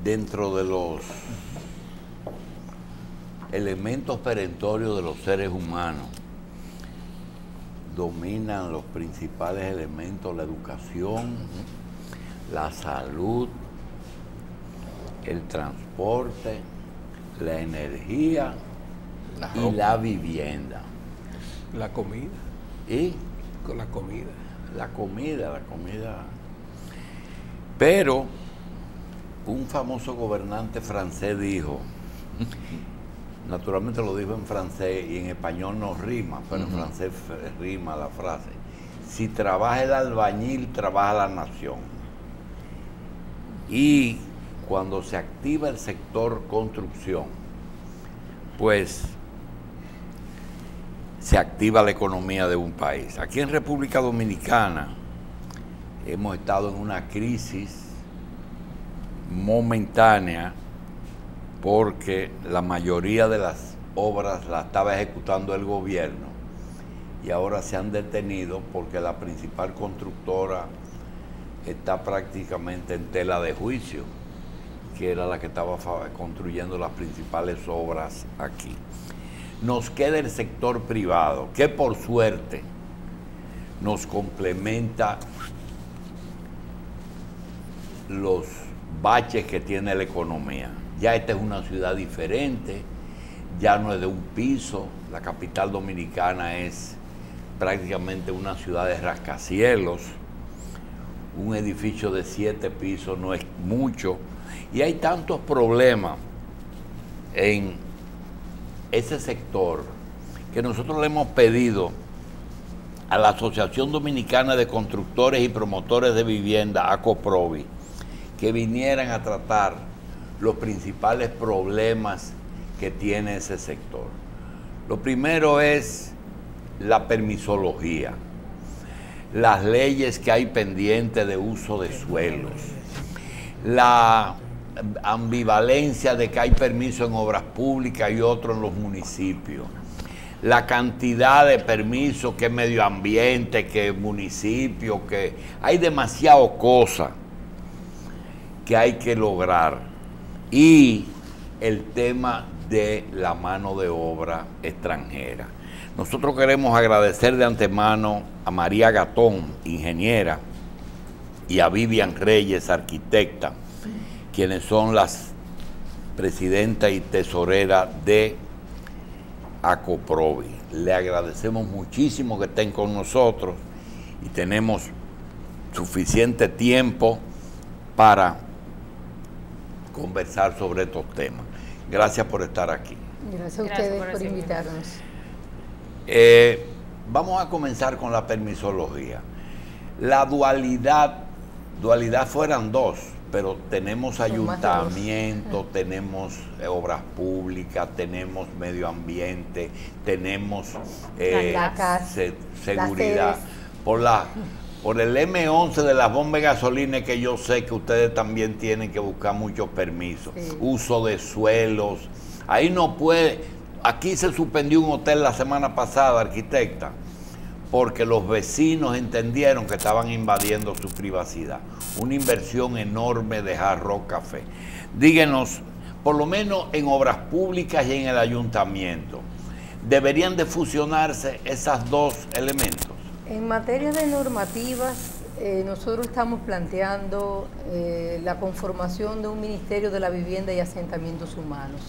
dentro de los elementos perentorios de los seres humanos, dominan los principales elementos: la educación, la salud, el transporte, la energía y la vivienda. La comida. ¿Y? Con la comida. La comida. Pero un famoso gobernante francés dijo, naturalmente lo dijo en francés y en español no rima, pero en francés rima la frase: si trabaja el albañil, trabaja la nación. Y cuando se activa el sector construcción, pues se activa la economía de un país. Aquí en República Dominicana hemos estado en una crisis momentánea porque la mayoría de las obras las estaba ejecutando el gobierno y ahora se han detenido porque la principal constructora está prácticamente en tela de juicio, que era la que estaba construyendo las principales obras aquí. Nos queda el sector privado, que por suerte nos complementa los baches que tiene la economía. Ya esta es una ciudad diferente, ya no es de un piso, la capital dominicana es prácticamente una ciudad de rascacielos, un edificio de 7 pisos no es mucho, y hay tantos problemas en ese sector que nosotros le hemos pedido a la Asociación Dominicana de Constructores y Promotores de Vivienda, ACOPROVI, que vinieran a tratar los principales problemas que tiene ese sector. Lo primero es la permisología, las leyes que hay pendientes de uso de suelos, la ambivalencia de que hay permiso en obras públicas y otro en los municipios, la cantidad de permisos, que medio ambiente, que municipio, que hay demasiado cosas que hay que lograr, y el tema de la mano de obra extranjera. Nosotros queremos agradecer de antemano a María Gatón, ingeniera, y a Vivian Reyes, arquitecta, quienes son las presidenta y tesorera de ACOPROVI. Le agradecemos muchísimo que estén con nosotros y tenemos suficiente tiempo para conversar sobre estos temas. Gracias por estar aquí. Gracias a ustedes por invitarnos. Vamos a comenzar con la permisología. La dualidad fueran dos, pero tenemos ayuntamiento, tenemos obras públicas, tenemos medio ambiente, tenemos seguridad. Por el M11 de las bombas de gasolina, que yo sé que ustedes también tienen que buscar muchos permisos. Sí. Uso de suelos. Ahí no puede. Aquí se suspendió un hotel la semana pasada, arquitecta, porque los vecinos entendieron que estaban invadiendo su privacidad. Una inversión enorme de Hard Rock Café. Díganos, por lo menos en obras públicas y en el ayuntamiento, ¿deberían de fusionarse esos dos elementos? En materia de normativas, nosotros estamos planteando la conformación de un Ministerio de la Vivienda y Asentamientos Humanos,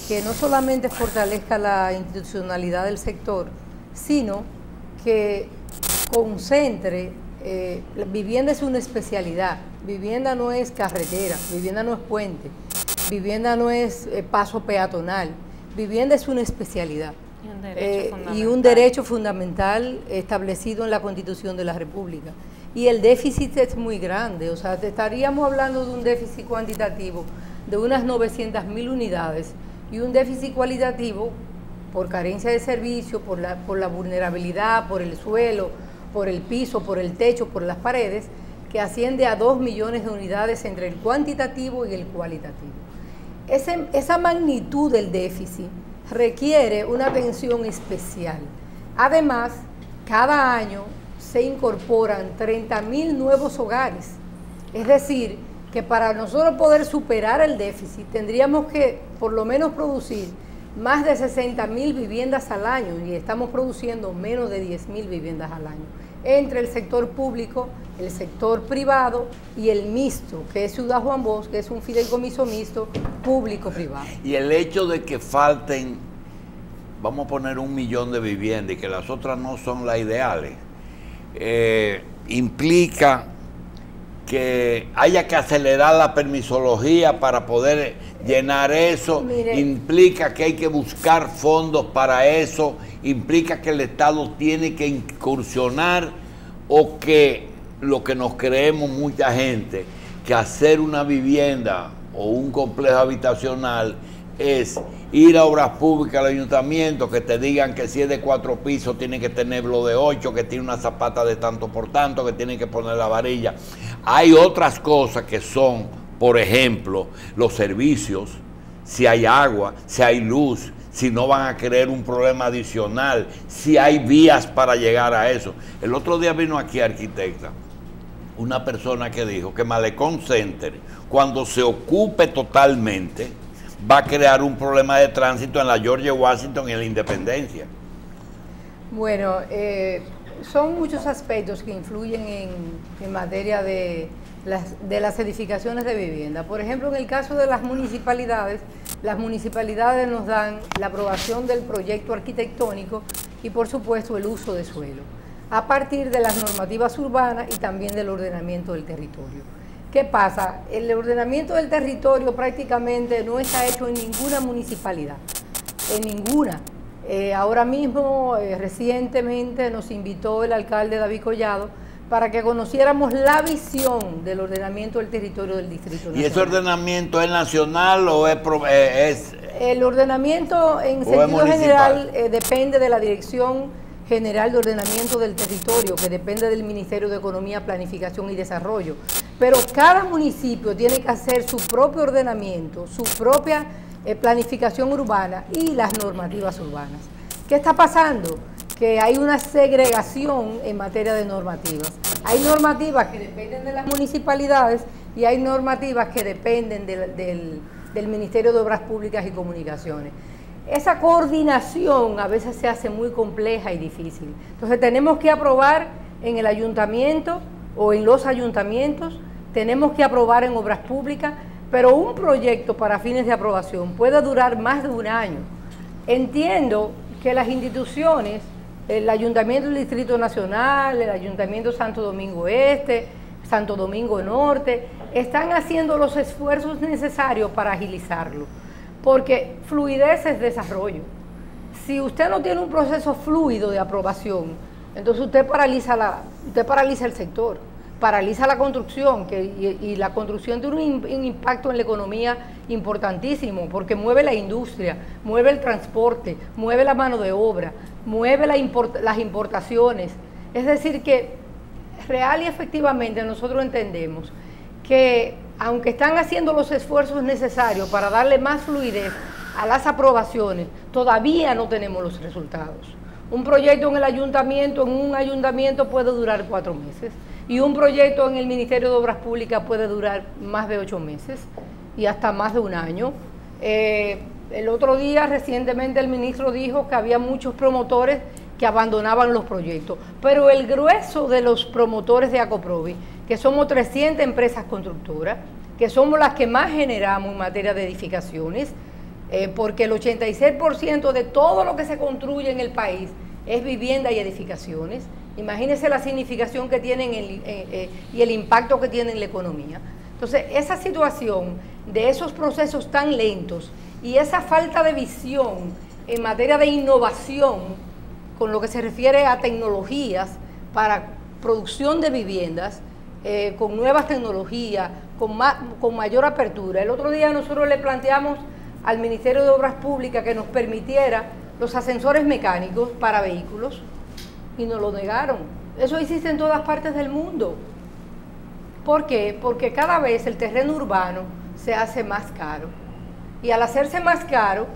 que no solamente fortalezca la institucionalidad del sector, sino que concentre. La vivienda es una especialidad, vivienda no es carretera, vivienda no es puente, vivienda no es paso peatonal, vivienda es una especialidad y un derecho fundamental establecido en la Constitución de la República. Y el déficit es muy grande, o sea, estaríamos hablando de un déficit cuantitativo de unas 900.000 unidades y un déficit cualitativo por carencia de servicio, por la vulnerabilidad, por el suelo, por el piso, por el techo, por las paredes, que asciende a 2 millones de unidades entre el cuantitativo y el cualitativo. Esa magnitud del déficit requiere una atención especial. Además, cada año se incorporan 30.000 nuevos hogares, es decir, que para nosotros poder superar el déficit tendríamos que por lo menos producir más de 60.000 viviendas al año y estamos produciendo menos de 10.000 viviendas al año entre el sector público, el sector privado y el mixto, que es Ciudad Juan Bosch, que es un fideicomiso mixto público-privado. Y el hecho de que falten, vamos a poner 1 millón de viviendas y que las otras no son las ideales, implica que haya que acelerar la permisología para poder llenar eso. Mire, implica que hay que buscar fondos para eso, implica que el Estado tiene que incursionar, o que lo que nos creemos mucha gente, que hacer una vivienda o un complejo habitacional es ir a obras públicas al ayuntamiento, que te digan que si es de 4 pisos tiene que tenerlo de 8, que tiene una zapata de tanto por tanto, que tiene que poner la varilla. Hay otras cosas que son, por ejemplo, los servicios, si hay agua, si hay luz, si no van a crear un problema adicional, si hay vías para llegar a eso. El otro día vino aquí, arquitecta, una persona que dijo que Malecón Center, cuando se ocupe totalmente, va a crear un problema de tránsito en la George Washington y en la Independencia. Bueno, son muchos aspectos que influyen en materia de las edificaciones de vivienda. Por ejemplo, en el caso de las municipalidades nos dan la aprobación del proyecto arquitectónico y, por supuesto, el uso de suelo, a partir de las normativas urbanas y también del ordenamiento del territorio. ¿Qué pasa? El ordenamiento del territorio prácticamente no está hecho en ninguna municipalidad, en ninguna. Ahora mismo, recientemente, nos invitó el alcalde David Collado para que conociéramos la visión del ordenamiento del territorio del Distrito Nacional. ¿Y ese ordenamiento es nacional o es el ordenamiento en sentido general depende de la Dirección General de Ordenamiento del Territorio, que depende del Ministerio de Economía, Planificación y Desarrollo. Pero cada municipio tiene que hacer su propio ordenamiento, su propia planificación urbana y las normativas urbanas. ¿Qué está pasando? Que hay una segregación en materia de normativas. Hay normativas que dependen de las municipalidades y hay normativas que dependen del Ministerio de Obras Públicas y Comunicaciones. Esa coordinación a veces se hace muy compleja y difícil. Entonces tenemos que aprobar en el ayuntamiento o en los ayuntamientos, tenemos que aprobar en obras públicas, pero un proyecto para fines de aprobación puede durar más de 1 año. Entiendo que las instituciones, el Ayuntamiento del Distrito Nacional, el Ayuntamiento Santo Domingo Este, Santo Domingo Norte, están haciendo los esfuerzos necesarios para agilizarlo, porque fluidez es desarrollo. Si usted no tiene un proceso fluido de aprobación, entonces usted paraliza el sector, paraliza la construcción, y la construcción tiene un impacto en la economía importantísimo, porque mueve la industria, mueve el transporte, mueve la mano de obra, mueve las importaciones. Es decir que real y efectivamente nosotros entendemos que aunque están haciendo los esfuerzos necesarios para darle más fluidez a las aprobaciones, todavía no tenemos los resultados. Un proyecto en el ayuntamiento, en un ayuntamiento puede durar 4 meses y un proyecto en el Ministerio de Obras Públicas puede durar más de 8 meses y hasta más de 1 año. El otro día, recientemente, el ministro dijo que había muchos promotores que abandonaban los proyectos, pero el grueso de los promotores de Acoprovi, que somos 300 empresas constructoras, que somos las que más generamos en materia de edificaciones, porque el 86% de todo lo que se construye en el país es vivienda y edificaciones. Imagínense la significación que tienen y el impacto que tiene en la economía. Entonces, esa situación de esos procesos tan lentos y esa falta de visión en materia de innovación, con lo que se refiere a tecnologías para producción de viviendas, con nuevas tecnologías, con mayor apertura. El otro día nosotros le planteamos al Ministerio de Obras Públicas que nos permitiera los ascensores mecánicos para vehículos y nos lo negaron. Eso existe en todas partes del mundo. ¿Por qué? Porque cada vez el terreno urbano se hace más caro. Y al hacerse más caro,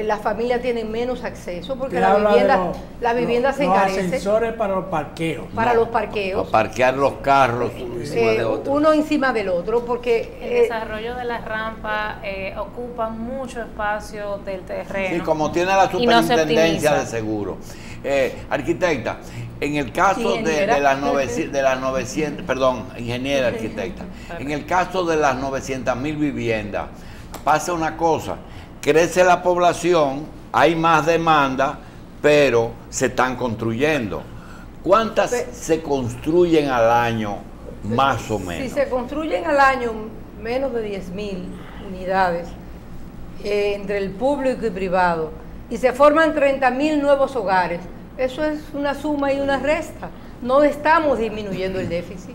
las familias tienen menos acceso porque Usted la habla vivienda de se los encarece. ascensores para los parqueos. Para los parqueos. Para parquear los carros encima de otro. Uno encima del otro, porque el desarrollo de las rampas ocupa mucho espacio del terreno. Sí, como tiene la y no se superintendencia optimiza. de seguro. Arquitecta, en el caso de las 900, perdón, ingeniera arquitecta, en el caso de las 900.000 viviendas, pasa una cosa, crece la población, hay más demanda, pero se están construyendo. ¿Cuántas se construyen al año, más o menos? Si se construyen al año menos de 10.000 unidades entre el público y privado, y se forman 30.000 nuevos hogares, eso es una suma y una resta. No estamos disminuyendo el déficit.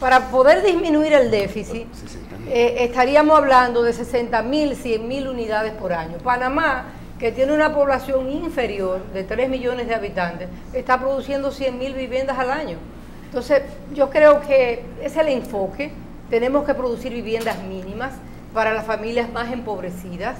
Para poder disminuir el déficit, estaríamos hablando de 60.000, 100.000 unidades por año. Panamá, que tiene una población inferior de 3 millones de habitantes, está produciendo 100.000 viviendas al año. Entonces, yo creo que ese es el enfoque. Tenemos que producir viviendas mínimas para las familias más empobrecidas,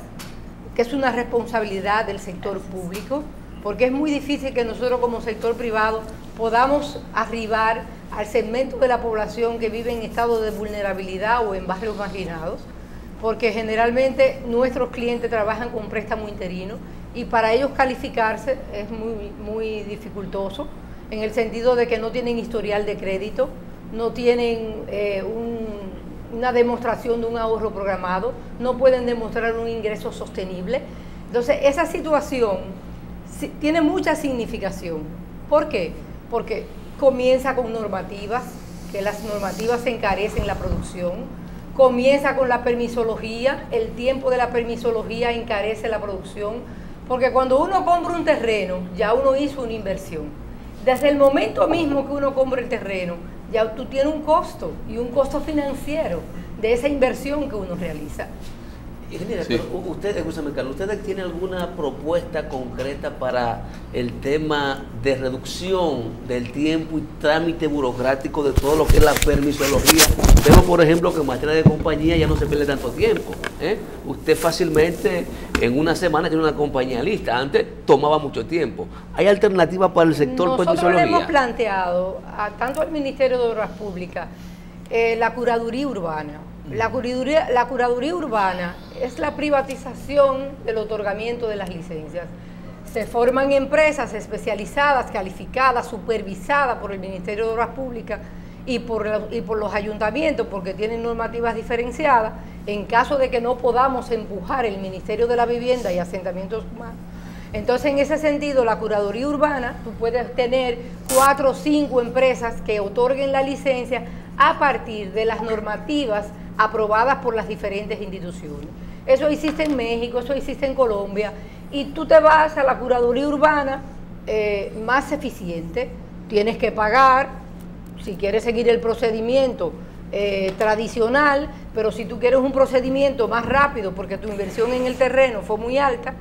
que es una responsabilidad del sector público, porque es muy difícil que nosotros como sector privado podamos arribar al segmento de la población que vive en estado de vulnerabilidad o en barrios marginados, porque generalmente nuestros clientes trabajan con préstamo interino y para ellos calificarse es muy dificultoso, en el sentido de que no tienen historial de crédito, no tienen una demostración de un ahorro programado, no pueden demostrar un ingreso sostenible. Entonces, esa situación tiene mucha significación. ¿Por qué? Porque comienza con normativas, que las normativas encarecen la producción, comienza con la permisología, el tiempo de la permisología encarece la producción, porque cuando uno compra un terreno, ya uno hizo una inversión. Desde el momento mismo que uno compra el terreno, ya tú tienes un costo, y un costo financiero de esa inversión que uno realiza. Ingeniera, pero ¿ustedes tienen alguna propuesta concreta para el tema de reducción del tiempo y trámite burocrático de todo lo que es la permisología? Vemos, por ejemplo, que en materia de compañía ya no se pierde tanto tiempo. Usted fácilmente en una semana tiene una compañía lista. Antes tomaba mucho tiempo. ¿Hay alternativas para el sector permisología? Nosotros le hemos planteado tanto al Ministerio de Obras Públicas la curaduría urbana. La curaduría urbana es la privatización del otorgamiento de las licencias. Se forman empresas especializadas, calificadas, supervisadas por el Ministerio de Obras Públicas y por los ayuntamientos, porque tienen normativas diferenciadas. En caso de que no podamos empujar el Ministerio de la Vivienda y Asentamientos Humanos, entonces en ese sentido la curaduría urbana, tú puedes tener 4 o 5 empresas que otorguen la licencia a partir de las normativas aprobadas por las diferentes instituciones. Eso existe en México, eso existe en Colombia, y tú te vas a la curaduría urbana más eficiente. Tienes que pagar, si quieres seguir el procedimiento tradicional, pero si tú quieres un procedimiento más rápido porque tu inversión en el terreno fue muy alta,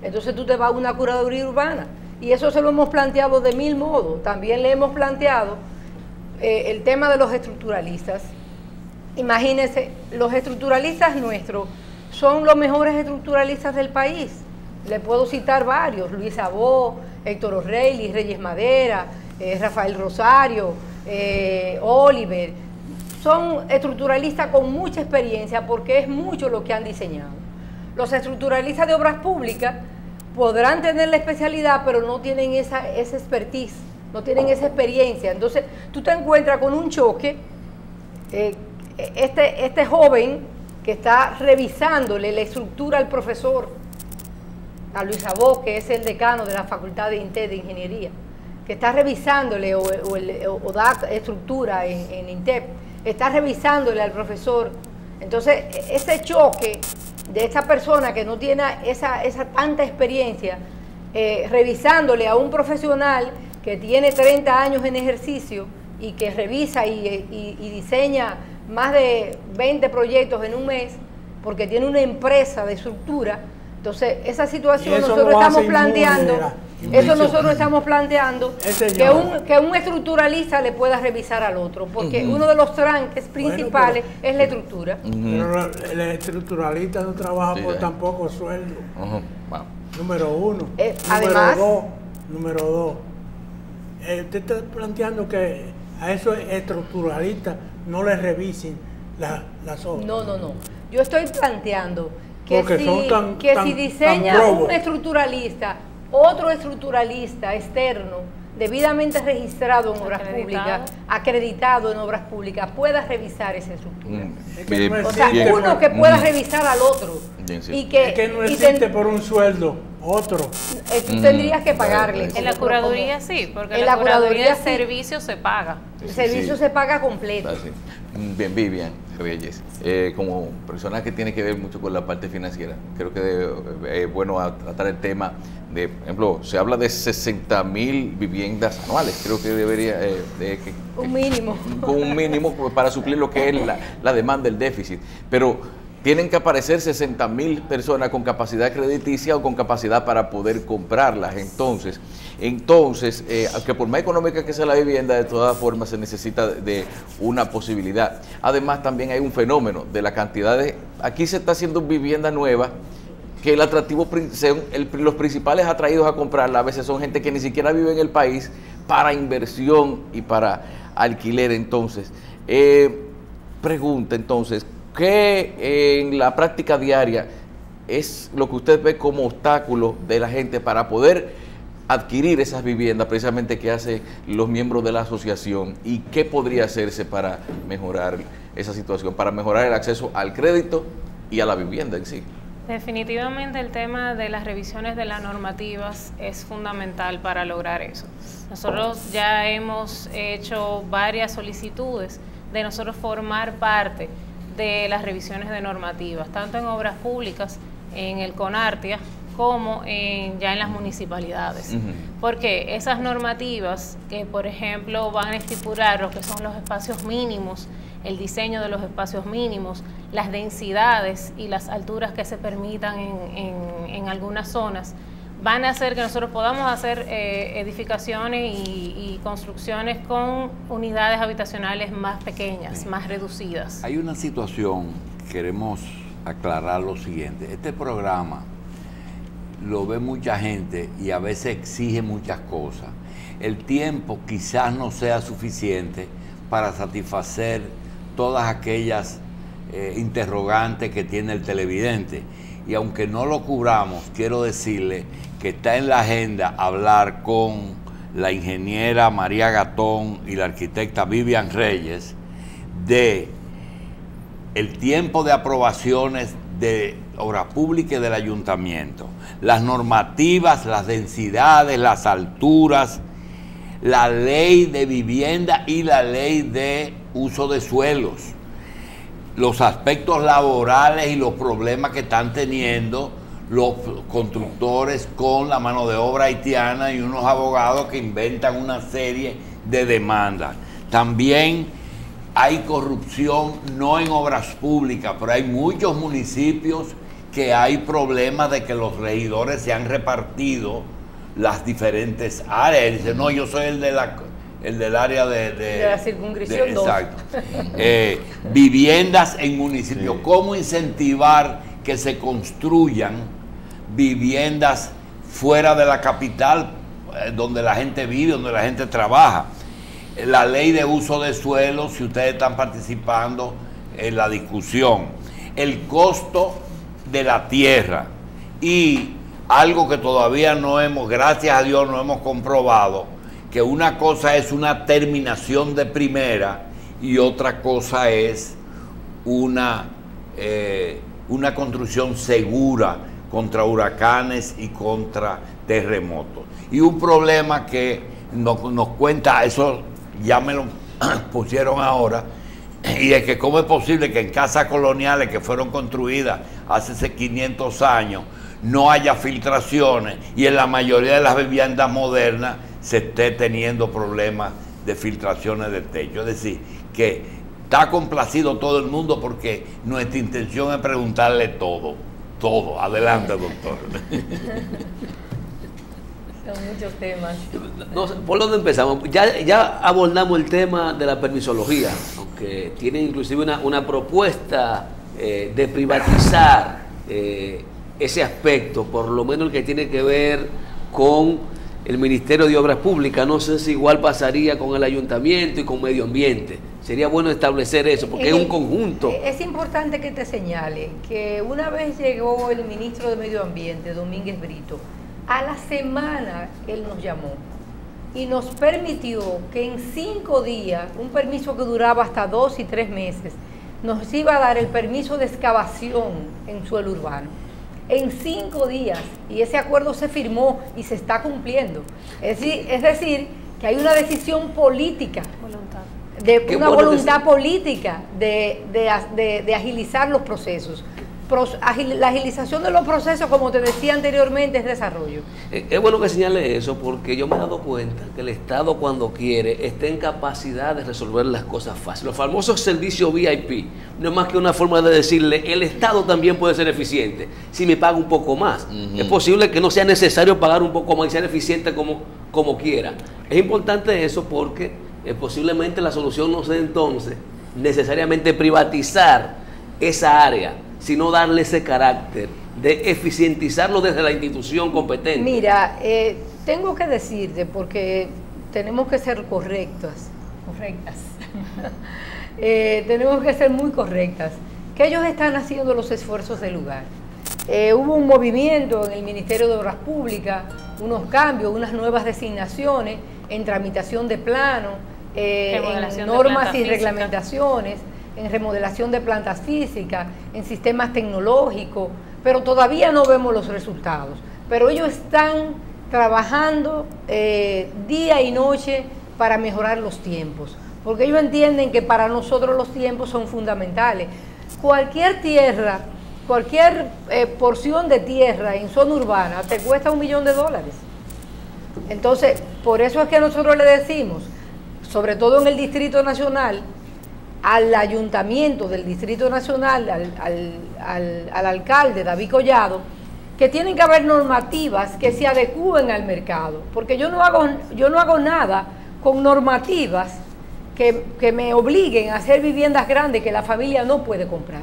entonces tú te vas a una curaduría urbana. Y eso se lo hemos planteado de 1000 modos. También le hemos planteado el tema de los estructuralistas. Imagínense, los estructuralistas nuestros son los mejores estructuralistas del país. Le puedo citar varios: Luis Abó, Héctor O'Reilly, Reyes Madera, Rafael Rosario, Oliver. Son estructuralistas con mucha experiencia porque es mucho lo que han diseñado. Los estructuralistas de obras públicas podrán tener la especialidad, pero no tienen esa expertise, no tienen esa experiencia. Entonces, tú te encuentras con un choque. Este joven que está revisándole la estructura al profesor, a Luis Abó, que es el decano de la Facultad de INTEP de Ingeniería, que está revisándole o da estructura en INTEP, está revisándole al profesor. Entonces, ese choque de esta persona que no tiene esa tanta experiencia, revisándole a un profesional que tiene 30 años en ejercicio y que revisa y diseña más de 20 proyectos en un mes, porque tiene una empresa de estructura. Entonces, esa situación nosotros estamos planteando, que un estructuralista le pueda revisar al otro, porque uno de los tranques principales es la estructura. Pero el estructuralista no trabaja por tan poco sueldo. Bueno. Número uno. Además, número dos. Usted está planteando que a esos estructuralistas no les revisen las obras. no. Yo estoy planteando que Porque son tan si diseña probos. un estructuralista, otro estructuralista externo, debidamente registrado en obras públicas, acreditado en obras públicas, pueda revisar esa estructura. Es que no O sea, existe uno que pueda revisar al otro. Bien, sí. Y que, Es que no y existe por un sueldo, otro. tú tendrías que pagarle. En En la curaduría sí, porque En la la curaduría curaduría el sí. servicio se paga. El servicio se paga completo. Así. Bien, Vivian Reyes, como persona que tiene que ver mucho con la parte financiera, creo que es bueno tratar el tema de, por ejemplo, se habla de 60.000 viviendas anuales, creo que debería, Un mínimo. un mínimo para suplir lo que es la demanda, el déficit, pero tienen que aparecer 60.000 personas con capacidad crediticia o con capacidad para poder comprarlas. Entonces, aunque por más económica que sea la vivienda, de todas formas se necesita de una posibilidad. Además, también hay un fenómeno de la cantidad de... Aquí se está haciendo vivienda nueva, que el atractivo, los principales atraídos a comprarla a veces son gente que ni siquiera vive en el país para inversión y para alquiler. Entonces, pregunta entonces, ¿qué en la práctica diaria es lo que usted ve como obstáculo de la gente para poder adquirir esas viviendas precisamente que hacen los miembros de la asociación? ¿Y qué podría hacerse para mejorar esa situación, para mejorar el acceso al crédito y a la vivienda en sí? Definitivamente el tema de las revisiones de las normativas es fundamental para lograr eso. Nosotros ya hemos hecho varias solicitudes de nosotros formar parte de las revisiones de normativas, tanto en obras públicas, en el CONARTIA, como ya en las municipalidades. Porque esas normativas que, por ejemplo, van a estipular lo que son los espacios mínimos, el diseño de los espacios mínimos, las densidades y las alturas que se permitan en algunas zonas, van a hacer que nosotros podamos hacer edificaciones y construcciones con unidades habitacionales más pequeñas, más reducidas. Hay una situación, queremos aclarar lo siguiente. Este programa lo ve mucha gente y a veces exige muchas cosas. El tiempo quizás no sea suficiente para satisfacer todas aquellas interrogantes que tiene el televidente. Y aunque no lo cubramos, quiero decirle que está en la agenda hablar con la ingeniera María Gatón y la arquitecta Vivian Reyes de el tiempo de aprobaciones de obra pública y del ayuntamiento, las normativas, las densidades, las alturas, la ley de vivienda y la ley de uso de suelos, los aspectos laborales y los problemas que están teniendo los constructores con la mano de obra haitiana y unos abogados que inventan una serie de demandas. También hay corrupción, no en obras públicas, pero hay muchos municipios que hay problemas de que los regidores se han repartido las diferentes áreas. Él dice, no, yo soy el del área de la circunscripción 2. Exacto. Viviendas en municipios. Sí. ¿Cómo incentivar que se construyan viviendas fuera de la capital, donde la gente vive, donde la gente trabaja? La ley de uso de suelo, si ustedes están participando en la discusión. El costo de la tierra. Y algo que todavía no hemos, gracias a Dios, no hemos comprobado, que una cosa es una terminación de primera y otra cosa es una construcción segura contra huracanes y contra terremotos. Y un problema que nos cuenta, eso ya me lo pusieron ahora, y es que cómo es posible que en casas coloniales que fueron construidas hace 500 años no haya filtraciones y en la mayoría de las viviendas modernas se esté teniendo problemas de filtraciones del techo. Es decir, que está complacido todo el mundo porque nuestra intención es preguntarle todo. Adelante, doctor. Son muchos temas. No sé, ¿por dónde empezamos? Ya abordamos el tema de la permisología, aunque tiene inclusive una propuesta de privatizar ese aspecto, por lo menos el que tiene que ver con el Ministerio de Obras Públicas. No sé si igual pasaría con el Ayuntamiento y con Medio Ambiente. Sería bueno establecer eso, porque es un conjunto. Es importante que te señale que una vez llegó el ministro de Medio Ambiente, Domínguez Brito, a la semana él nos llamó y nos permitió que en 5 días, un permiso que duraba hasta 2 y 3 meses, nos iba a dar el permiso de excavación en suelo urbano. En 5 días, y ese acuerdo se firmó y se está cumpliendo. Es decir, que hay una decisión política, una voluntad política de agilizar los procesos. La agilización de los procesos, como te decía anteriormente, es desarrollo. Es bueno que señale eso, porque yo me he dado cuenta que el Estado, cuando quiere, está en capacidad de resolver las cosas fáciles. Los famosos servicios VIP no es más que una forma de decirle: el Estado también puede ser eficiente si me paga un poco más. Es posible que no sea necesario pagar un poco más y ser eficiente como quiera. Es importante eso, porque posiblemente la solución no sea entonces necesariamente privatizar esa área, sino darle ese carácter de eficientizarlo desde la institución competente. Mira, tengo que decirte, porque tenemos que ser correctas. Tenemos que ser muy correctas, que ellos están haciendo los esfuerzos del lugar. Hubo un movimiento en el Ministerio de Obras Públicas, unos cambios, unas nuevas designaciones en tramitación de plano, en normas y reglamentaciones, en remodelación de plantas físicas, en sistemas tecnológicos, pero todavía no vemos los resultados. Pero ellos están trabajando día y noche para mejorar los tiempos, porque ellos entienden que para nosotros los tiempos son fundamentales. Cualquier tierra, cualquier porción de tierra en zona urbana te cuesta $1 millón. Entonces, por eso es que nosotros le decimos, sobre todo en el Distrito Nacional, al Ayuntamiento del Distrito Nacional, al alcalde David Collado, que tienen que haber normativas que se adecúen al mercado, porque yo no hago nada con normativas que me obliguen a hacer viviendas grandes que la familia no puede comprar.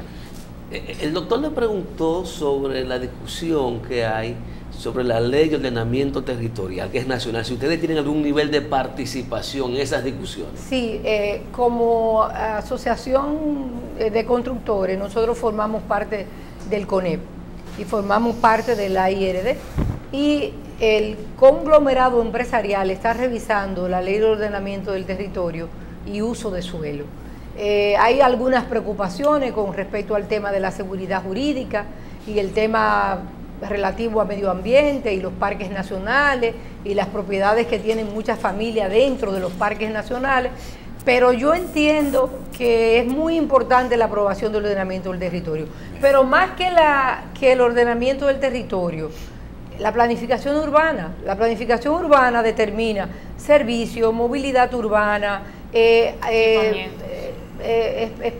El doctor le preguntó sobre la discusión que hay sobre la ley de ordenamiento territorial, que es nacional. Si ustedes tienen algún nivel de participación en esas discusiones. Sí, como asociación de constructores, nosotros formamos parte del CONEP y formamos parte de la IRD, y el conglomerado empresarial está revisando la ley de ordenamiento del territorio y uso de suelo. Hay algunas preocupaciones con respecto al tema de la seguridad jurídica y el tema relativo a medio ambiente y los parques nacionales y las propiedades que tienen muchas familias dentro de los parques nacionales, pero yo entiendo que es muy importante la aprobación del ordenamiento del territorio, pero más que el ordenamiento del territorio, la planificación urbana determina servicios, movilidad urbana,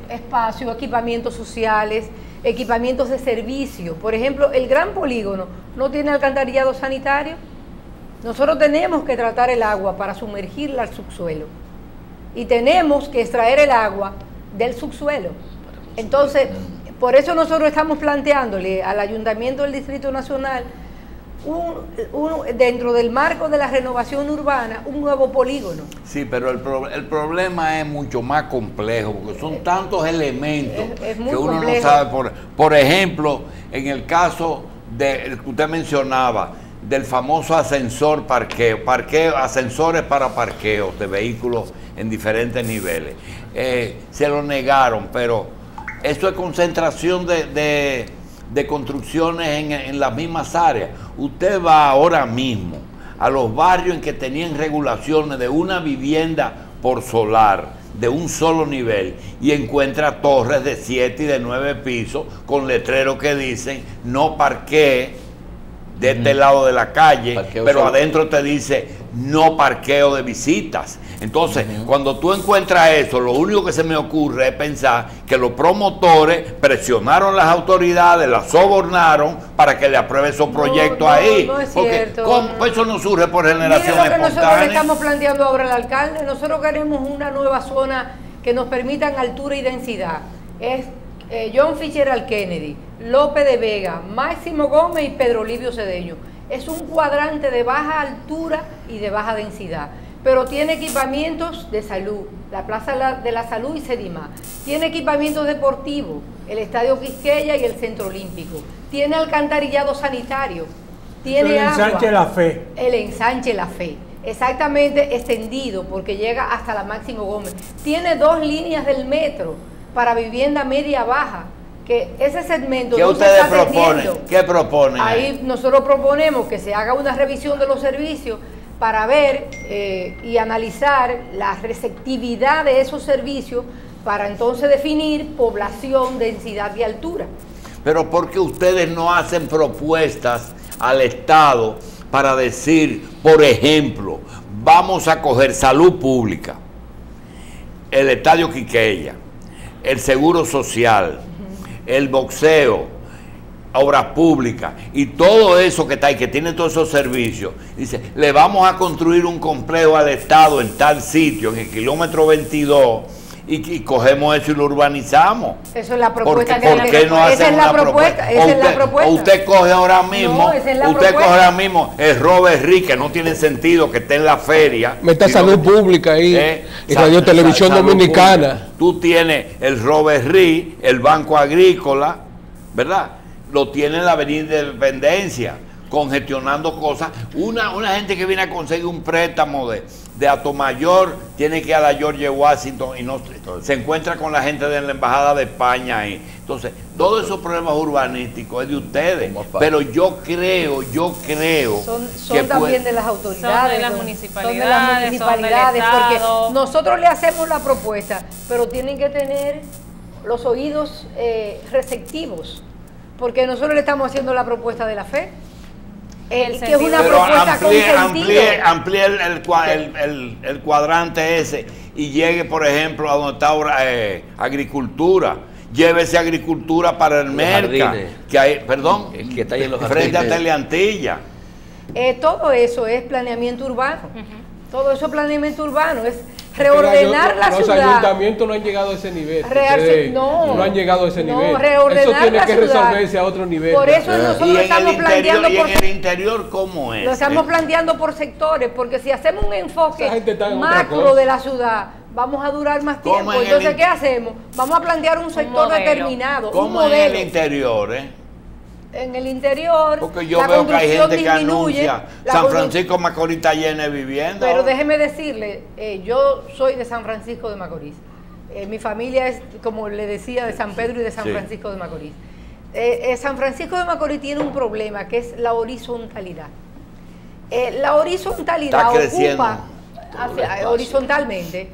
espacios, equipamientos sociales, equipamientos de servicio. Por ejemplo, el Gran Polígono no tiene alcantarillado sanitario. Nosotros tenemos que tratar el agua para sumergirla al subsuelo y tenemos que extraer el agua del subsuelo. Entonces, por eso nosotros estamos planteándole al Ayuntamiento del Distrito Nacional, dentro del marco de la renovación urbana, un nuevo polígono. Sí, pero el problema es mucho más complejo, porque son tantos elementos es muy que uno complejo. no sabe. Por ejemplo, en el caso que usted mencionaba, del famoso ascensor parqueo, ascensores para parqueos de vehículos en diferentes niveles. Se lo negaron, pero eso es concentración de construcciones en las mismas áreas. Usted va ahora mismo a los barrios en que tenían regulaciones de una vivienda por solar de un solo nivel y encuentra torres de 7 y de 9 pisos con letreros que dicen no parquee de este lado de la calle, Parqueo pero solo. adentro te dice no parqueo de visitas. Entonces, cuando tú encuentras eso, lo único que se me ocurre es pensar que los promotores presionaron a las autoridades, las sobornaron para que le apruebe esos proyectos ahí. No es porque cierto. eso no surge por generación Mira lo que nosotros le espontánea. estamos planteando ahora al alcalde. Nosotros queremos una nueva zona que nos permitan altura y densidad. Es John Fitzgerald Kennedy, López de Vega, Máximo Gómez y Pedro Livio Cedeño. Es un cuadrante de baja altura y de baja densidad, pero tiene equipamientos de salud, la Plaza de la Salud y Sedima. Tiene equipamientos deportivos, el Estadio Quisqueya y el Centro Olímpico. Tiene alcantarillado sanitario, tiene el agua. ensanche La Fe. El ensanche La Fe, exactamente extendido porque llega hasta la Máximo Gómez. Tiene 2 líneas del metro para vivienda media baja, que ese segmento ¿Qué no ustedes se está proponen? atendiendo. ¿Qué proponen? Ahí nosotros proponemos que se haga una revisión de los servicios para ver y analizar la receptividad de esos servicios para entonces definir población, densidad y altura. Pero ¿por qué ustedes no hacen propuestas al Estado para decir, por ejemplo, vamos a coger salud pública, el Estadio Quisqueya, el seguro social, el boxeo, obras públicas y todo eso que está ahí, que tiene todos esos servicios? Dice, le vamos a construir un complejo al Estado en tal sitio, en el kilómetro 22, y cogemos eso y lo urbanizamos. Eso es la propuesta ¿Por qué no hacen una propuesta? Esa es la propuesta. O usted coge ahora mismo, No, esa es la usted propuesta. coge ahora mismo el Robert Reed, que no tiene sentido que esté en la feria. Meta sino salud que- pública ahí, y Sa- Radio Televisión Salud Dominicana. Pública. Tú tienes el Robert Reed, el Banco Agrícola, ¿verdad? Lo tiene en la Avenida Independencia, congestionando cosas. Una gente que viene a conseguir un préstamo de Atomayor tiene que ir a la George Washington y no se encuentra con la gente de la Embajada de España ahí. Entonces, todos esos problemas urbanísticos es de ustedes. Pero yo creo Son que también de las autoridades, son de las son municipalidades, municipalidades, son del porque Estado. nosotros le hacemos la propuesta, pero tienen que tener los oídos receptivos, porque nosotros le estamos haciendo la propuesta de la fe, que es una Pero propuesta con sentido. amplíe el cuadrante ese y llegue, por ejemplo, a donde está ahora, agricultura. Llévese agricultura para el Los Merca, jardines. que hay, perdón, El que está ahí en los frente a jardines. Teleantilla. Todo eso es planeamiento urbano. Todo eso es planeamiento urbano, es reordenar la Los ciudad. ayuntamientos no han llegado a ese nivel. Real- Ustedes no. han llegado a ese No, nivel. reordenar Eso tiene la que ciudad. resolverse a otro nivel. Por eso nosotros Y en estamos planteando y por en el interior, ¿cómo es? lo estamos planteando por sectores, porque si hacemos un enfoque Esa gente está en otra macro cosa. de la ciudad, vamos a durar más ¿Cómo tiempo. en el Entonces, in- ¿qué hacemos? Vamos a plantear un sector modelo. determinado, un ¿Cómo en modelo. el interior, En el interior, Porque yo la veo que hay construcción gente que disminuye, anuncia la San constru- Francisco de Macorís está lleno de viviendas. Pero déjeme decirle, yo soy de San Francisco de Macorís. Mi familia es, como le decía, de San Pedro y de San Sí. Francisco de Macorís. San Francisco de Macorís tiene un problema que es la horizontalidad. La horizontalidad Está creciendo ocupa, todo el espacio. horizontalmente,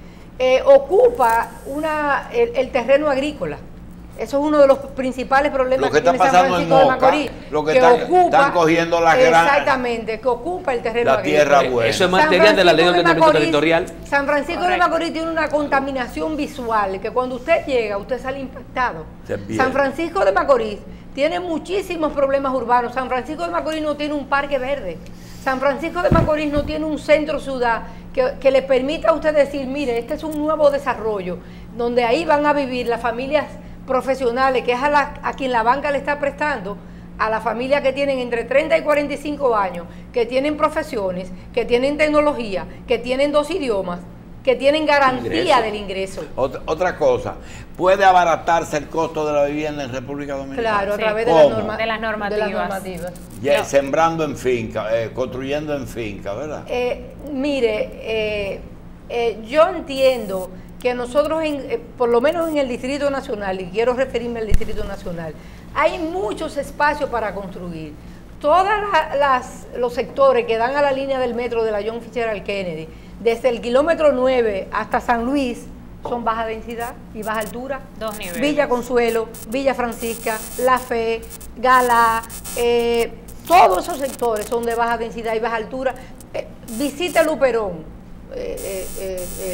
ocupa el terreno agrícola. Eso es uno de los principales problemas Lo que está tiene San pasando en Francisco de Moca, Macorís, lo que están cogiendo las grandes- exactamente, que ocupa el terreno La tierra agrícola. buena. Eso es San materia de la ley de Francisco ordenamiento Macorís- territorial. San Francisco de Correcto. Macorís tiene una contaminación visual que cuando usted llega, usted sale impactado. Se pierde. San Francisco de Macorís tiene muchísimos problemas urbanos. San Francisco de Macorís no tiene un parque verde. San Francisco de Macorís no tiene un centro ciudad que le permita a usted decir, mire, este es un nuevo desarrollo, donde ahí van a vivir las familias profesionales, que es a quien la banca le está prestando, a las familias que tienen entre 30 y 45 años, que tienen profesiones, que tienen tecnología, que tienen 2 idiomas, que tienen garantía Ingreso. del ingreso. Otra cosa, ¿puede abaratarse el costo de la vivienda en República Dominicana? Claro, a Sí. través de, ¿Cómo? De las normativas. Ya, No. sembrando en finca, construyendo en finca, ¿verdad? Yo entiendo que nosotros, por lo menos en el Distrito Nacional, y quiero referirme al Distrito Nacional, hay muchos espacios para construir. Todos los sectores que dan a la línea del metro de la John Fitzgerald Kennedy, desde el kilómetro 9 hasta San Luis, son baja densidad y baja altura. 2 niveles. Villa Consuelo, Villa Francisca, La Fe, Gala, todos esos sectores son de baja densidad y baja altura. Visita Luperón.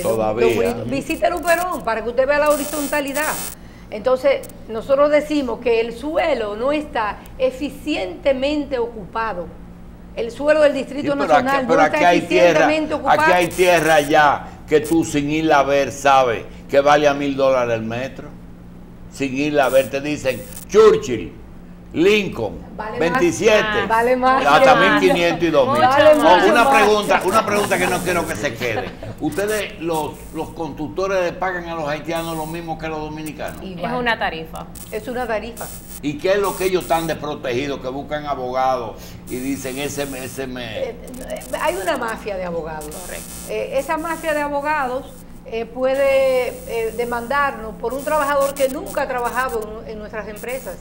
Todavía. Don Brito, visite Luperón para que usted vea la horizontalidad. Entonces, nosotros decimos que el suelo no está eficientemente ocupado. El suelo del Distrito Sí, pero Nacional aquí, pero no aquí está hay tierra, eficientemente ocupado. aquí hay tierra ya que tú sin irla a ver sabes que vale a $1,000 el metro. sin ir a ver, te dicen Churchill, Lincoln, Vale 27, más. Vale más. hasta Vale 1500 y 2000. Vale más. Una pregunta que no quiero que se quede. ¿Ustedes, los constructores, le pagan a los haitianos lo mismo que a los dominicanos? Igual. Es una tarifa. Es una tarifa. ¿Y qué es lo que ellos están desprotegidos, que buscan abogados y dicen ese me... Hay una mafia de abogados. Esa mafia de abogados puede demandarnos por un trabajador que nunca ha trabajado en nuestras empresas.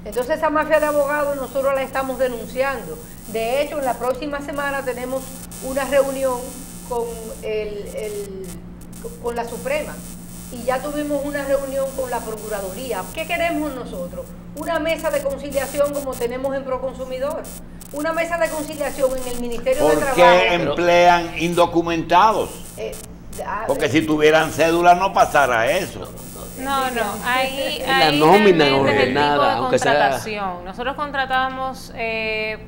Entonces esa mafia de abogados nosotros la estamos denunciando. De hecho, en la próxima semana tenemos una reunión con con la Suprema. Y ya tuvimos una reunión con la Procuraduría. ¿Qué queremos nosotros? Una mesa de conciliación como tenemos en Proconsumidor. Una mesa de conciliación en el Ministerio de ¿Por Trabajo. qué emplean indocumentados? Porque si tuvieran cédula no pasara eso. No, ahí La nómina realmente es el tipo ordenada, de aunque sea- contratación. Nosotros contratamos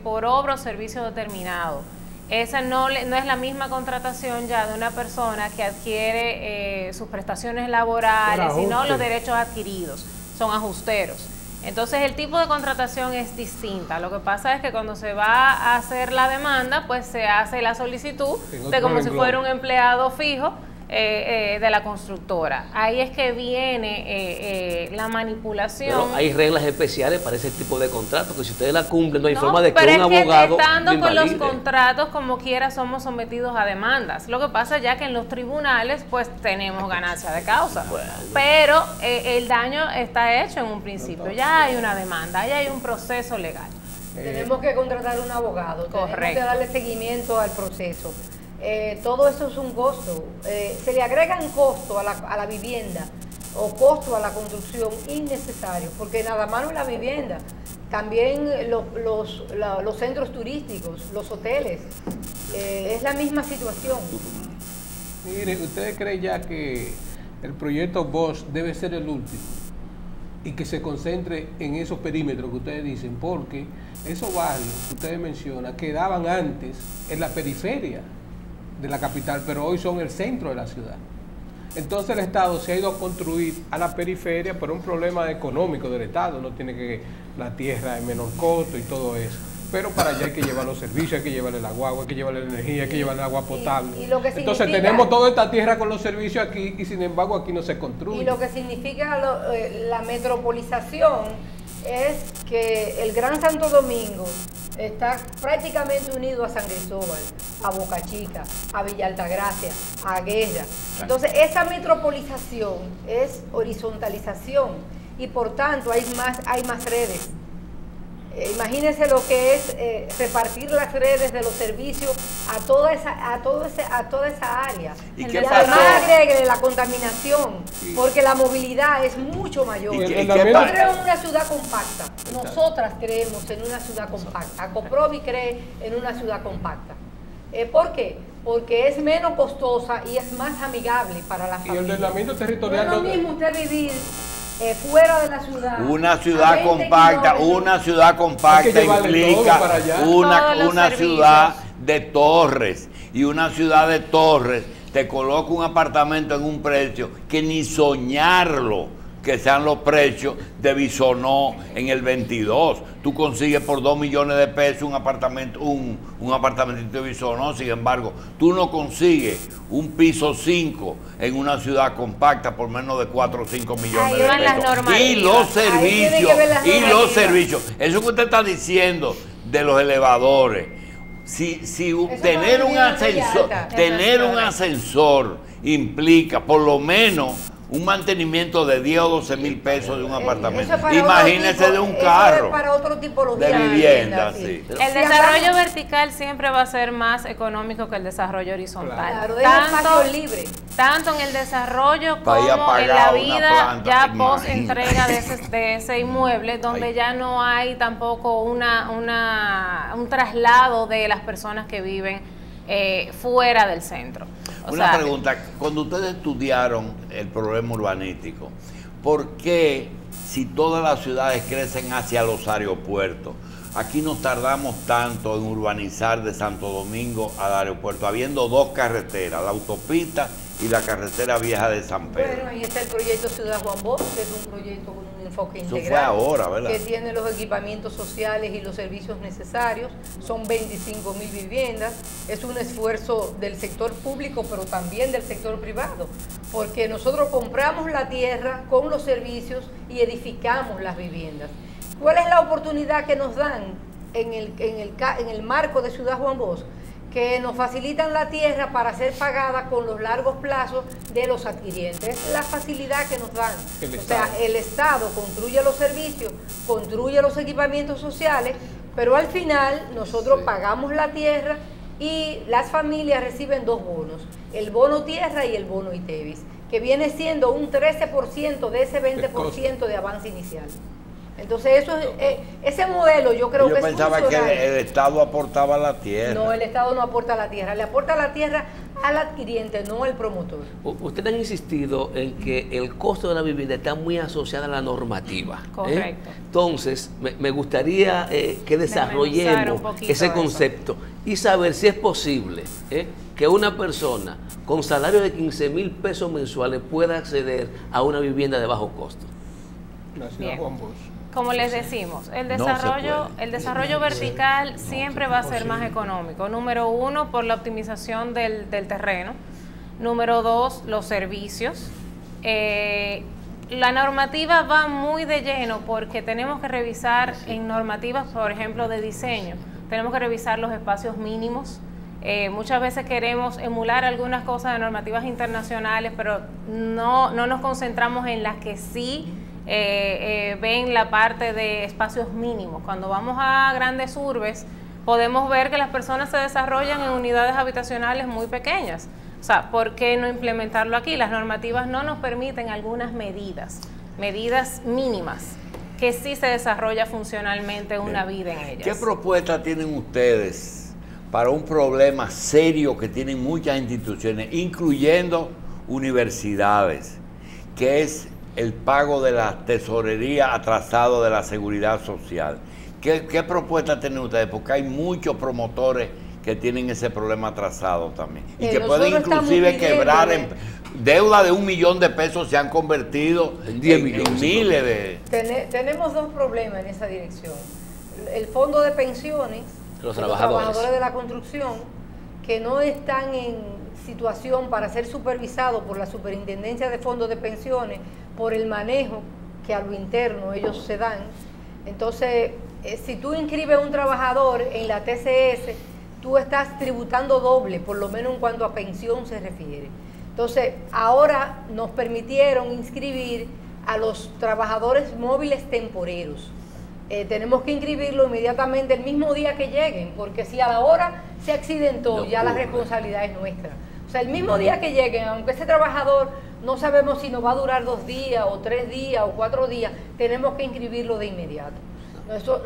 por obra o servicio determinado. Esa no es la misma contratación ya de una persona que adquiere sus prestaciones laborales, Por sino ajuste. los derechos adquiridos. Son ajusteros. Entonces el tipo de contratación es distinta. Lo que pasa es que cuando se va a hacer la demanda, pues se hace la solicitud En de otro como si renglón. fuera un empleado fijo de la constructora. Ahí es que viene la manipulación. Pero hay reglas especiales para ese tipo de contratos, que si ustedes la cumplen, no hay No, forma de que pero un es abogado estando lo con los invalide. contratos, como quiera, somos sometidos a demandas. Lo que pasa ya que en los tribunales, pues tenemos ganancia de causa. Pero el daño está hecho en un principio. Ya hay una demanda, ya hay un proceso legal. Tenemos que contratar un abogado, tenemos que Correcto. darle seguimiento al proceso. Todo eso es un costo. Se le agregan costo a la vivienda o costo a la construcción innecesarios, porque nada más no es la vivienda, también los centros turísticos, los hoteles, es la misma situación. Mire, ¿ustedes creen ya que el proyecto Bosch debe ser el último y que se concentre en esos perímetros que ustedes dicen? Porque esos barrios que ustedes mencionan quedaban antes en la periferia de la capital, pero hoy son el centro de la ciudad. Entonces el Estado se ha ido a construir a la periferia por un problema económico del Estado, no tiene que la tierra en menor costo y todo eso. Pero para allá hay que llevar los servicios, hay que llevarle la agua, hay que llevarle la energía, hay que llevarle el agua potable. Y lo que Entonces significa- tenemos toda esta tierra con los servicios aquí y sin embargo aquí no se Y construye. lo que significa la metropolización es que el Gran Santo Domingo está prácticamente unido a San Cristóbal, a Boca Chica, a Villa Altagracia, a Guerra. Entonces esa metropolización es horizontalización y por tanto hay más redes. Imagínense lo que es repartir las redes de los servicios a toda esa área. ¿Y Y qué además pasó? agregue la contaminación, porque la movilidad es mucho mayor. ¿Y el qué fundamento- Yo creo en una ciudad compacta. Nosotras creemos en una ciudad compacta. Coprovi cree en una ciudad compacta. ¿Por qué? Porque es menos costosa y es más amigable para la Y el familia. ordenamiento No territorial es lo no- mismo usted vivir fuera de la ciudad. Una a ciudad 20 compacta, kilómetros. una ciudad Hay que compacta llevarle implica todo para allá. Todos los una servicios. ciudad de torres, y una ciudad de torres te coloca un apartamento en un precio que ni soñarlo que sean los precios de Bisonó en el 22. Tú consigues por 2 millones de pesos un apartamentito de Bisonó, sin embargo, tú no consigues un piso 5 en una ciudad compacta por menos de 4 o 5 millones Ahí de van las pesos. Y normativas. los Ahí tiene servicios, que ver las y los normativas. servicios. Eso que usted está diciendo de los elevadores, si tener no un viene de ascensor, alta. tener un Eso es ascensor implica por lo menos un mantenimiento de 10 o 12 mil pesos de un apartamento. Eso es para Imagínese otro tipo- de un eso carro. es para otra tipología de vivienda, sí. sí. El Si desarrollo hablamos- vertical siempre va a ser más económico que el desarrollo horizontal. Claro, deja espacio libre. Tanto en el desarrollo Para ir a como en pagar la una vida planta, ya imagínate. post entrega de ese inmueble, donde Ay. ya no hay tampoco un traslado de las personas que viven fuera del centro. O Una sea, pregunta, cuando ustedes estudiaron el problema urbanístico, ¿por qué si todas las ciudades crecen hacia los aeropuertos, aquí nos tardamos tanto en urbanizar de Santo Domingo al aeropuerto, habiendo dos carreteras, la autopista y la carretera vieja de San Pedro. Bueno, ahí está el proyecto Ciudad Juan Bosch, que es un proyecto con un enfoque Eso integral. fue ahora, ¿verdad? Que tiene los equipamientos sociales y los servicios necesarios. Son 25.000 viviendas. Es un esfuerzo del sector público, pero también del sector privado, porque nosotros compramos la tierra con los servicios y edificamos las viviendas. ¿Cuál es la oportunidad que nos dan en el marco de Ciudad Juan Bosch? Que nos facilitan la tierra para ser pagada con los largos plazos de los adquirientes. Es la facilidad que nos dan. O sea, el Estado construye los servicios, construye los equipamientos sociales, pero al final nosotros pagamos la tierra y las familias reciben dos bonos, el bono tierra y el bono ITEVIS, que viene siendo un 13% de ese 20% de avance inicial. Entonces eso ese modelo yo creo que es funcional. Yo pensaba que el Estado aportaba la tierra. No, el Estado no aporta la tierra, le aporta la tierra al adquiriente, no al promotor. Ustedes han insistido en que el costo de la vivienda está muy asociado a la normativa. Correcto. Entonces, me gustaría que desarrollemos ese concepto y saber si es posible que una persona con salario de 15,000 pesos mensuales pueda acceder a una vivienda de bajo costo. La Ciudad Juan Bosch. Como les decimos, el desarrollo vertical siempre va a ser más económico. Número uno, por la optimización del terreno. Número dos, los servicios. La normativa va muy de lleno porque tenemos que revisar en normativas, por ejemplo, de diseño. Tenemos que revisar los espacios mínimos. Muchas veces queremos emular algunas cosas de normativas internacionales, pero no nos concentramos en las que sí ven la parte de espacios mínimos. Cuando vamos a grandes urbes, podemos ver que las personas se desarrollan en unidades habitacionales muy pequeñas. O sea, ¿por qué no implementarlo aquí? Las normativas no nos permiten algunas medidas mínimas, que sí se desarrolla funcionalmente una vida en ellas. ¿Qué propuestas tienen ustedes para un problema serio que tienen muchas instituciones, incluyendo universidades, que es el pago de la tesorería atrasado de la seguridad social? ¿Qué propuestas tienen ustedes? Porque hay muchos promotores que tienen ese problema atrasado también y que pueden inclusive quebrar en deuda de 1 millón de pesos, se han convertido en 10 millones, miles de... Tenemos dos problemas en esa dirección. El fondo de pensiones, los trabajadores de la construcción, que no están en situación para ser supervisados por la Superintendencia de Fondos de Pensiones por el manejo que a lo interno ellos se dan. Entonces, si tú inscribes a un trabajador en la TCS, tú estás tributando doble, por lo menos en cuanto a pensión se refiere. Entonces, ahora nos permitieron inscribir a los trabajadores móviles temporeros. Tenemos que inscribirlo inmediatamente el mismo día que lleguen, porque si a la hora se accidentó, ya la responsabilidad es nuestra. O sea, el mismo día que lleguen, aunque ese trabajador no sabemos si nos va a durar 2 días, o 3 días, o 4 días, tenemos que inscribirlo de inmediato.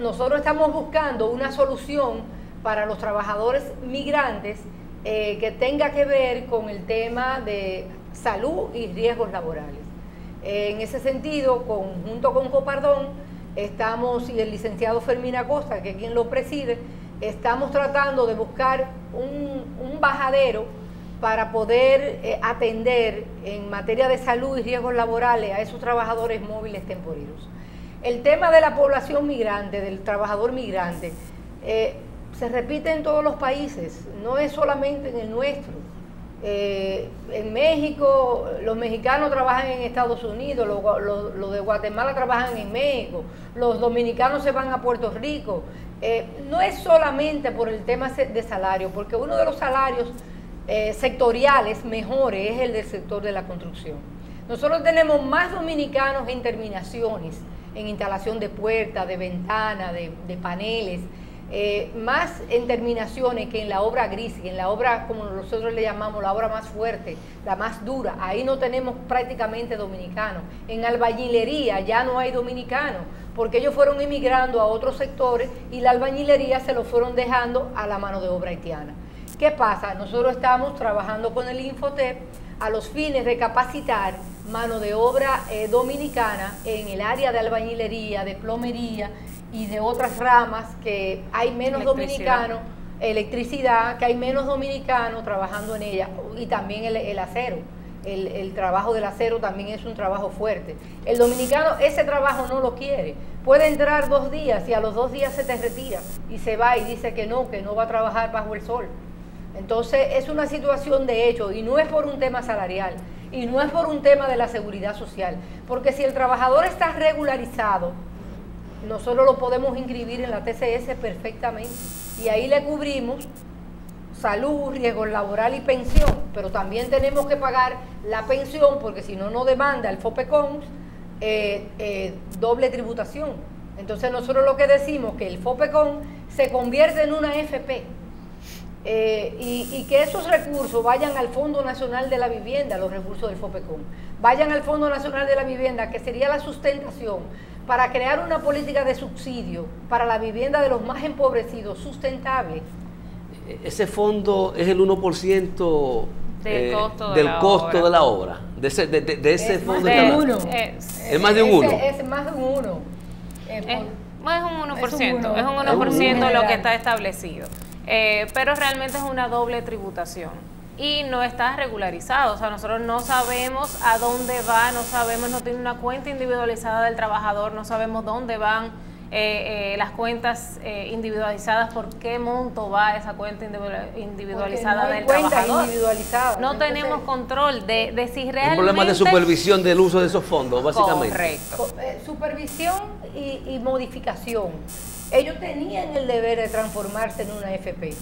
Nosotros estamos buscando una solución para los trabajadores migrantes que tenga que ver con el tema de salud y riesgos laborales. En ese sentido, junto con Copardón, estamos, y el licenciado Fermín Acosta, que es quien lo preside, estamos tratando de buscar un bajadero para poder atender en materia de salud y riesgos laborales a esos trabajadores móviles temporeros. El tema de la población migrante, del trabajador migrante, se repite en todos los países, no es solamente en el nuestro. En México, los mexicanos trabajan en Estados Unidos, los de Guatemala trabajan en México, los dominicanos se van a Puerto Rico. No es solamente por el tema de salario, porque uno de los salarios sectoriales mejores es el del sector de la construcción. Nosotros tenemos más dominicanos en terminaciones, en instalación de puertas, de ventanas, de paneles, más en terminaciones que en la obra gris, en la obra, como nosotros le llamamos, la obra más fuerte, la más dura. Ahí no tenemos prácticamente dominicanos. En albañilería ya no hay dominicanos, porque ellos fueron emigrando a otros sectores y la albañilería se lo fueron dejando a la mano de obra haitiana. ¿Qué pasa? Nosotros estamos trabajando con el Infotep a los fines de capacitar mano de obra dominicana en el área de albañilería, de plomería y de otras ramas que hay menos dominicanos, electricidad, que hay menos dominicanos trabajando en ella, y también el acero. el trabajo del acero también es un trabajo fuerte. El dominicano ese trabajo no lo quiere. Puede entrar 2 días y a los 2 días se te retira y se va y dice que no va a trabajar bajo el sol. Entonces es una situación de hecho y no es por un tema salarial y no es por un tema de la seguridad social, porque si el trabajador está regularizado, nosotros lo podemos inscribir en la TCS perfectamente y ahí le cubrimos salud, riesgo laboral y pensión, pero también tenemos que pagar la pensión porque si no, no demanda el FOPECON doble tributación. Entonces nosotros lo que decimos que el FOPECON se convierte en una FP y que esos recursos vayan al Fondo Nacional de la Vivienda, los recursos del FOPECON, vayan al Fondo Nacional de la Vivienda, que sería la sustentación para crear una política de subsidio para la vivienda de los más empobrecidos sustentable. Ese fondo es el 1% del costo de la obra. De ese fondo. Es más de un 1. Es más de un 1. Es un 1%. Es un 1% lo que está establecido. Pero realmente es una doble tributación. Y no está regularizado. O sea, nosotros no sabemos a dónde va, no tiene una cuenta individualizada del trabajador, no sabemos dónde van las cuentas individualizadas, por qué monto va esa cuenta individualizada del trabajador. No tenemos control de si realmente... Un problema de supervisión del uso de esos fondos, básicamente. Correcto. Supervisión y modificación. Ellos tenían el deber de transformarse en una FP,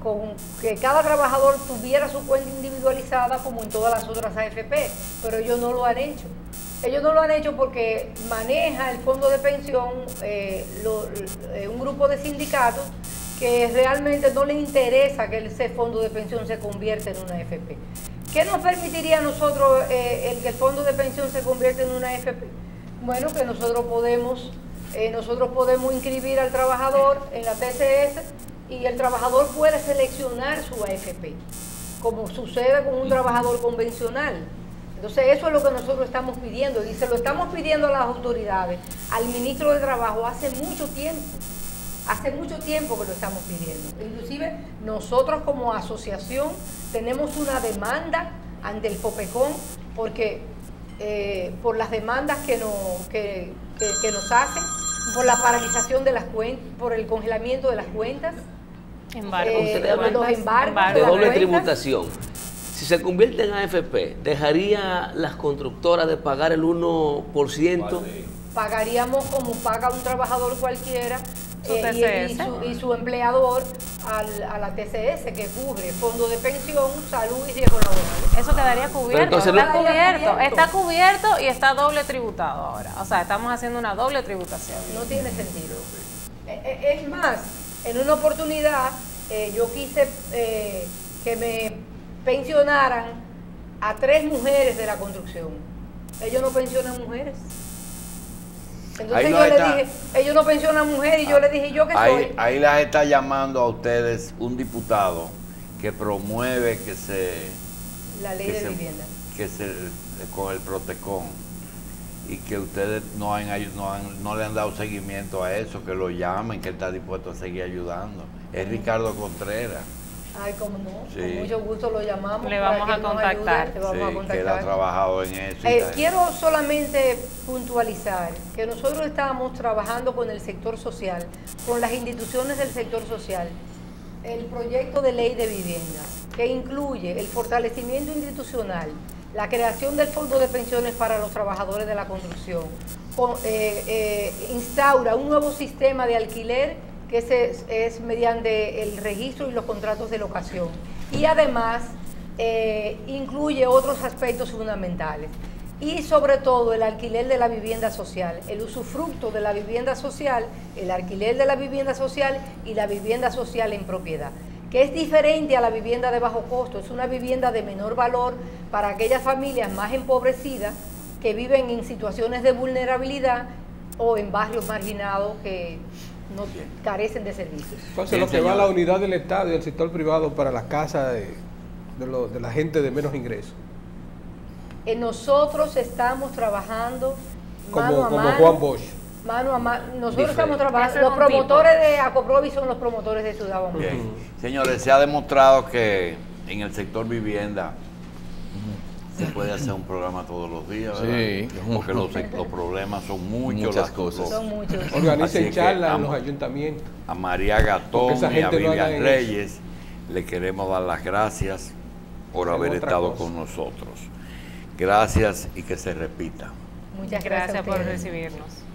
con que cada trabajador tuviera su cuenta individualizada como en todas las otras AFP, pero ellos no lo han hecho. Ellos no lo han hecho porque maneja el fondo de pensión un grupo de sindicatos que realmente no le interesa que ese fondo de pensión se convierta en una AFP. ¿Qué nos permitiría a nosotros el que el fondo de pensión se convierta en una AFP? Bueno, que nosotros podemos inscribir al trabajador en la TCS y el trabajador puede seleccionar su AFP, como sucede con un trabajador convencional. Entonces eso es lo que nosotros estamos pidiendo y se lo estamos pidiendo a las autoridades, al ministro de Trabajo hace mucho tiempo que lo estamos pidiendo. Inclusive nosotros como asociación tenemos una demanda ante el FOPECON porque por las demandas que nos hacen, por la paralización de las cuentas, por el congelamiento de las cuentas, los embargos de doble tributación. Si se convierte en AFP, ¿dejaría las constructoras de pagar el 1%? Pagaríamos como paga un trabajador cualquiera y su empleador a la TCS, que cubre fondo de pensión, salud y riesgo laboral. Eso quedaría cubierto. Entonces, está cubierto y está doble tributado ahora. O sea, estamos haciendo una doble tributación. No tiene sentido. Es más, en una oportunidad yo quise que me pensionaran a 3 mujeres de la construcción. Ellos no pensionan mujeres. Entonces yo le dije, ellos no pensionan mujeres, y yo le dije, ¿yo qué soy? Ahí las está llamando a ustedes un diputado que promueve que se... La ley de vivienda. Con el Protecon. Y que ustedes no le han dado seguimiento a eso, que lo llamen, que él está dispuesto a seguir ayudando. Es Ricardo Contreras. Ay, cómo no, sí. Con mucho gusto lo llamamos. Le vamos a contactar. Que él ha trabajado en eso. Quiero solamente puntualizar que nosotros estamos trabajando con el sector social, con las instituciones del sector social, el proyecto de ley de vivienda, que incluye el fortalecimiento institucional, la creación del fondo de pensiones para los trabajadores de la construcción, instaura un nuevo sistema de alquiler que es mediante el registro y los contratos de locación. Y además incluye otros aspectos fundamentales. Y sobre todo el alquiler de la vivienda social, el usufructo de la vivienda social, el alquiler de la vivienda social y la vivienda social en propiedad, que es diferente a la vivienda de bajo costo. Es una vivienda de menor valor para aquellas familias más empobrecidas que viven en situaciones de vulnerabilidad o en barrios marginados que no carecen de servicios. Entonces, lo que va a la unidad del Estado y del sector privado para las casas de la gente de menos ingresos. Nosotros estamos trabajando mano a mano. Juan Bosch. Mano a mano. Nosotros estamos trabajando. Los promotores de Acoprovi son los promotores de Ciudad Bonita. Bien. Señores, se ha demostrado que en el sector vivienda Se puede hacer un programa todos los días, Sí. ¿verdad? Porque los problemas son muchos. Muchas cosas. Son muchos. Así Organicen que charlas en los vamos. ayuntamientos. A María Gatón Porque esa y a gente no Vivian anda en Reyes le queremos dar las gracias por En haber otra estado cosa. con nosotros. Gracias y que se repita. Muchas Gracias gracias a por ustedes. recibirnos.